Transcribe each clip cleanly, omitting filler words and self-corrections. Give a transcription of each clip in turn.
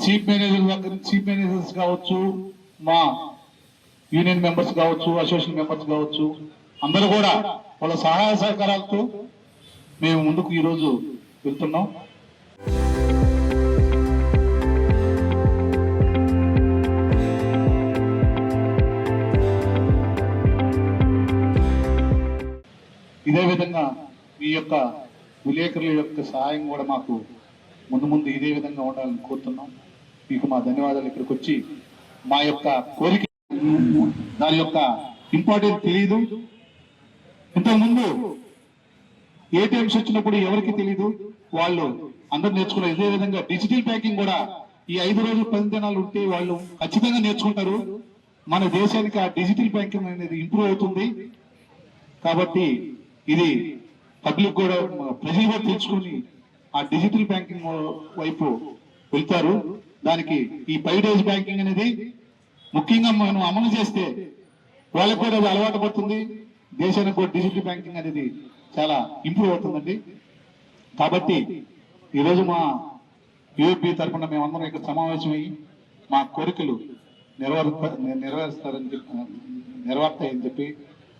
Chief managers కావచ్చు, మా union members కావచ్చు, అసోసియేషన్ మెంబర్స్ కావచ్చు, అందరూ కూడా వాళ్ళ సహాయ సహకారాలతో మేము ముందుకు ఈరోజు వెళ్తున్నాం. ఇదే విధంగా మీ యొక్క విలేకరుల యొక్క సహాయం కూడా మాకు ముందు ఇదే విధంగా ఉండాలని కోరుతున్నాం. మీకు మా ధన్యవాదాలు. ఇక్కడికి వచ్చి మా యొక్క కోరిక దాని యొక్క ఇంపార్టెంట్ తెలియదు. ఇంతకుముందు ఏటీఎంస్ వచ్చినప్పుడు ఎవరికి తెలియదు, వాళ్ళు అందరూ నేర్చుకున్నారు. ఇదే విధంగా డిజిటల్ బ్యాంకింగ్ కూడా ఈ 5 రోజులు 10 దినాలు ఉంటే వాళ్ళు ఖచ్చితంగా నేర్చుకుంటారు. మన దేశానికి ఆ డిజిటల్ బ్యాంకింగ్ అనేది ఇంప్రూవ్ అవుతుంది. కాబట్టి ఇది పబ్లిక్ కూడా ప్రజలు కూడా తెలుసుకుని ఆ డిజిటల్ బ్యాంకింగ్ వైపు వెళ్తారు. దానికి ఈ 5 డేస్ బ్యాంకింగ్ అనేది ముఖ్యంగా మనం అమలు చేస్తే వాళ్ళకు కూడా అది అలవాటు పడుతుంది. దేశానికి కూడా డిజిటల్ బ్యాంకింగ్ అనేది చాలా ఇంప్రూవ్ అవుతుందండి. కాబట్టి ఈరోజు మా యూఎఫ్బి తరఫున మేమందరం ఇక్కడ సమావేశమయ్యి మా కోరికలు నెరవేరుతాయని చెప్పి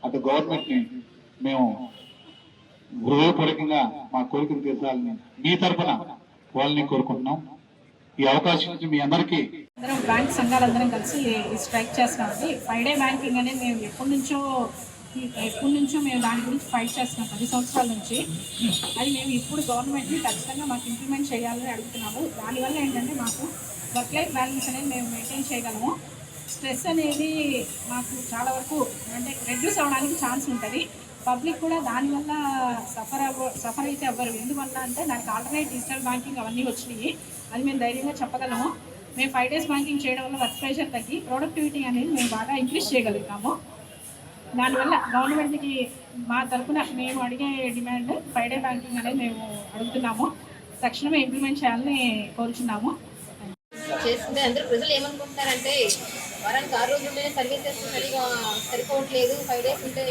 అటు గవర్నమెంట్ ని మేము హృదయపూర్వకంగా మా కోరికలు తీర్చాలని మీ తరఫున వాళ్ళని కోరుకుంటున్నాం. ఈ అవకాశం నుంచి మీ అందరికీ బ్యాంక్ సంఘాలందరం కలిసి స్ట్రైక్ చేస్తున్నామండి. 5 డే బ్యాంకింగ్ అనేది మేము ఎప్పటి నుంచో మేము దాని గురించి ఫైట్ చేస్తున్నాం 10 సంవత్సరాల నుంచి. అది మేము ఇప్పుడు గవర్నమెంట్ని ఖచ్చితంగా మాకు ఇంప్లిమెంట్ చేయాలని అడుగుతున్నాము. దానివల్ల ఏంటంటే మాకు వర్క్ లైఫ్ బ్యాలెన్స్ అనేది మేము మెయింటైన్ చేయగలము. స్ట్రెస్ అనేది మాకు చాలా వరకు అంటే రెడ్యూస్ అవ్వడానికి ఛాన్స్ ఉంటుంది. పబ్లిక్ కూడా దానివల్ల సఫర్ అయితే అవ్వరు. ఎందువల్ల అంటే దానికి ఆల్టర్నేట్ డిజిటల్ బ్యాంకింగ్ అవన్నీ వచ్చినాయి. అది మేము ధైర్యంగా చెప్పగలము. మేము 5 డేస్ బ్యాంకింగ్ చేయడం వల్ల వర్క్ ప్రెషర్ తగ్గి ప్రొడక్టివిటీ అనేది మేము బాగా ఇంక్రీజ్ చేయగలుగుతాము. దానివల్ల గవర్నమెంట్కి మా తరఫున మేము అడిగే డిమాండ్ 5 డే బ్యాంకింగ్ అనేది మేము అడుగుతున్నాము. తక్షణమే ఇంప్లిమెంట్ చేయాలని కోరుచున్నాము. చేస్తుంటే అందరూ ప్రజలు ఏమనుకుంటున్నారంటే వారానికి 6 రోజులు ఉంటేనే సర్వీసెస్ సరిగా సరిపోవట్లేదు, 5 డేస్ ఉంటే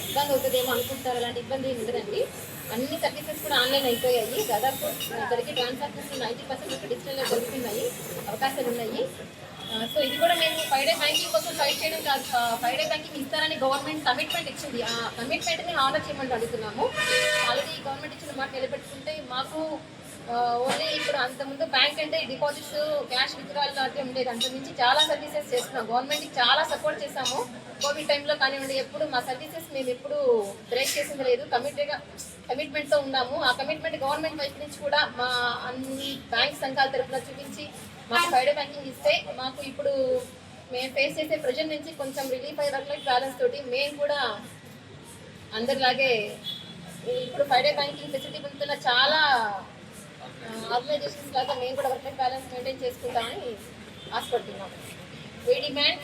ఇబ్బంది అవుతుందేమో అనుకుంటారు. అలాంటి ఇబ్బంది ఏమి ఉండదండి. అన్ని సర్వీసెస్ కూడా ఆన్లైన్ అయిపోయాయి. దాదాపు జరిగే ట్రాన్సాక్షన్స్ 90% డిజిటల్లో జరుగుతున్నాయి, అవకాశాలు ఉన్నాయి. సో ఇది కూడా మేము 5 డే బ్యాంకింగ్ కోసం ఫైట్ చేయడం కాదు, 5 డే బ్యాంకింగ్ ఇస్తారని గవర్నమెంట్ కమిట్మెంట్ ఇచ్చింది. ఆ కమిట్మెంట్ని ఆనర్ చేయమని అడుగుతున్నాము. ఆల్రెడీ గవర్నమెంట్ ఇచ్చిన మాట నిలబెట్టుకుంటే మాకు ఓన్లీ ఇప్పుడు అంతకుముందు బ్యాంక్ అంటే డిపాజిట్స్, క్యాష్ విత్డ్రాల్ లాంటివి ఉండేది. అంతకుమించి చాలా సర్వీసెస్ చేస్తున్నాం. గవర్నమెంట్కి చాలా సపోర్ట్ చేశాము కోవిడ్ టైంలో కానివ్వండి. ఎప్పుడు మా సర్వీసెస్ మేము ఎప్పుడు బ్రేక్ చేసింది లేదు. కమిట్మెంట్తో ఉన్నాము. ఆ కమిట్మెంట్ గవర్నమెంట్ వైపు నుంచి కూడా మా అన్ని బ్యాంక్ సంఘాల తరఫున చూపించి మాకు 5 డే బ్యాంకింగ్ ఇస్తే మాకు ఇప్పుడు మేము ఫేస్ చేసే ప్రెజర్ నుంచి కొంచెం రిలీఫ్ అయ్యే వర్క్ లైఫ్ బ్యాలెన్స్ తోటి మేము కూడా అందరిలాగే ఇప్పుడు 5 డే బ్యాంకింగ్ ఫెసిలిటీ పొందుతున్న చాలా ఆర్గనైజేషన్స్ లాగా మేము కూడా వర్క్ లైఫ్ బ్యాలెన్స్ మెయింటైన్ చేసుకుంటామని ఆశపడుతున్నాం. We demand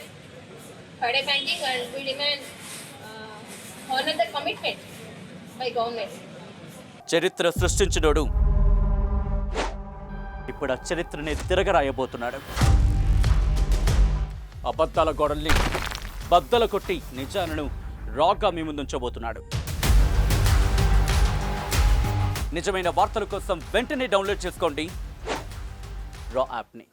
5 day banking and we demand honour the commitment by government. చరిత్ర సృష్టించినోడు ఇప్పుడు ఆ చరిత్రని తిరగరాయబోతున్నాడు. అబద్ధాల గోడల్ని బద్దలు కొట్టి నిజాలను రాగా మీ ముందుంచబోతున్నాడు. నిజమైన వార్తల కోసం వెంటనే డౌన్లోడ్ చేసుకోండి రా యాప్ని.